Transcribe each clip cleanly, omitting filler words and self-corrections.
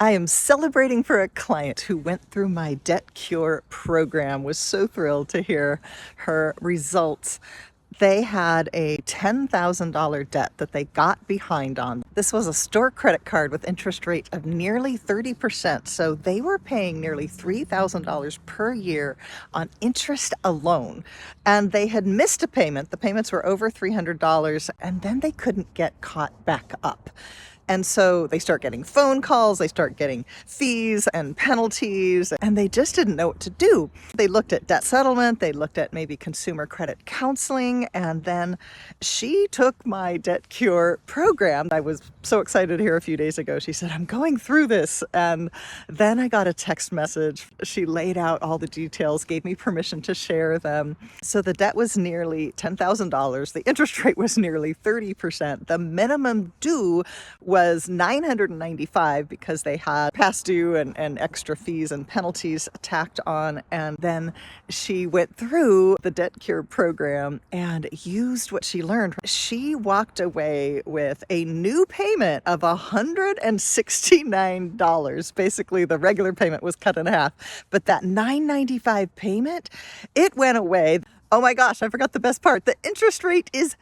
I am celebrating for a client who went through my debt cure program. Was so thrilled to hear her results. They had a $10,000 debt that they got behind on. This was a store credit card with interest rate of nearly 30%. So they were paying nearly $3,000 per year on interest alone. And they had missed a payment. The payments were over $300, and then they couldn't get caught back up. And so they start getting phone calls, they start getting fees and penalties, and they just didn't know what to do. They looked at debt settlement, they looked at maybe consumer credit counseling, and then she took my debt cure program. I was so excited to hear a few days ago. She said, "I'm going through this." And then I got a text message. She laid out all the details, gave me permission to share them. So the debt was nearly $10,000. The interest rate was nearly 30%. The minimum due was $995 because they had past due and extra fees and penalties tacked on. And then she went through the debt cure program and used what she learned. She walked away with a new payment of $169. Basically, the regular payment was cut in half, but that $995 payment, it went away. Oh my gosh, I forgot the best part. The interest rate is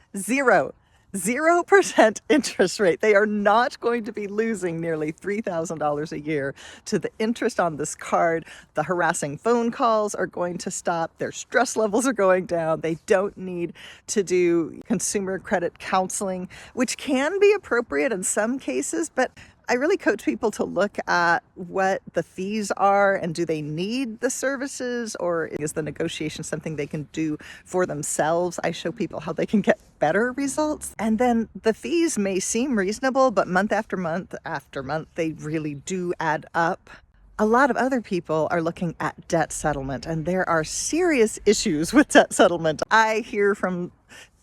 0% interest rate. They are not going to be losing nearly $3,000 a year to the interest on this card. The harassing phone calls are going to stop. Their stress levels are going down. They don't need to do consumer credit counseling, which can be appropriate in some cases, but I really coach people to look at what the fees are and do they need the services, or is the negotiation something they can do for themselves? I show people how they can get better results. And then the fees may seem reasonable, but month after month after month, they really do add up. A lot of other people are looking at debt settlement, and there are serious issues with debt settlement. I hear from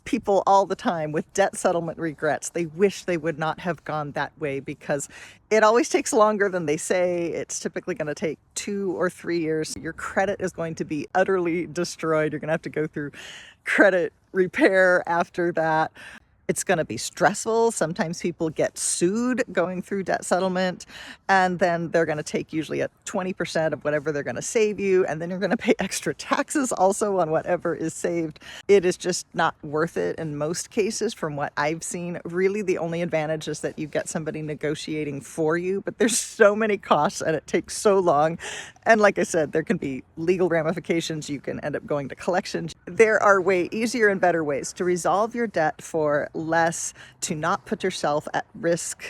people all the time with debt settlement regrets. They wish they would not have gone that way because it always takes longer than they say. It's typically going to take 2 or 3 years. Your credit is going to be utterly destroyed. You're going to have to go through credit repair after that. It's going to be stressful. Sometimes people get sued going through debt settlement, and then they're going to take usually at 20% of whatever they're going to save you, and then you're going to pay extra taxes also on whatever is saved. It is just not worth it in most cases from what I've seen. Really, the only advantage is that you get somebody negotiating for you, but there's so many costs and it takes so long. And like I said, there can be legal ramifications. You can end up going to collections. There are way easier and better ways to resolve your debt for less, to not put yourself at risk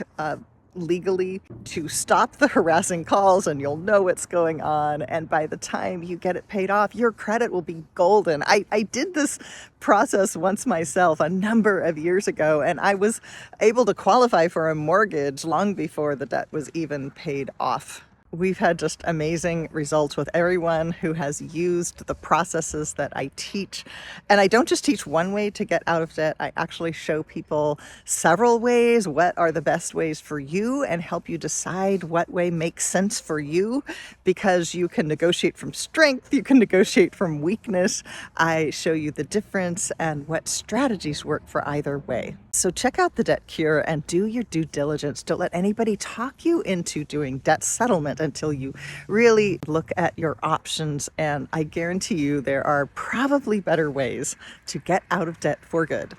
legally, to stop the harassing calls, and you'll know what's going on. And by the time you get it paid off, your credit will be golden. I did this process once myself a number of years ago, and I was able to qualify for a mortgage long before the debt was even paid off. We've had just amazing results with everyone who has used the processes that I teach. And I don't just teach one way to get out of debt. I actually show people several ways. What are the best ways for you, and help you decide what way makes sense for you, because you can negotiate from strength, you can negotiate from weakness. I show you the difference and what strategies work for either way. So check out the Debt Cure and do your due diligence. Don't let anybody talk you into doing debt settlement until you really look at your options. And I guarantee you there are probably better ways to get out of debt for good.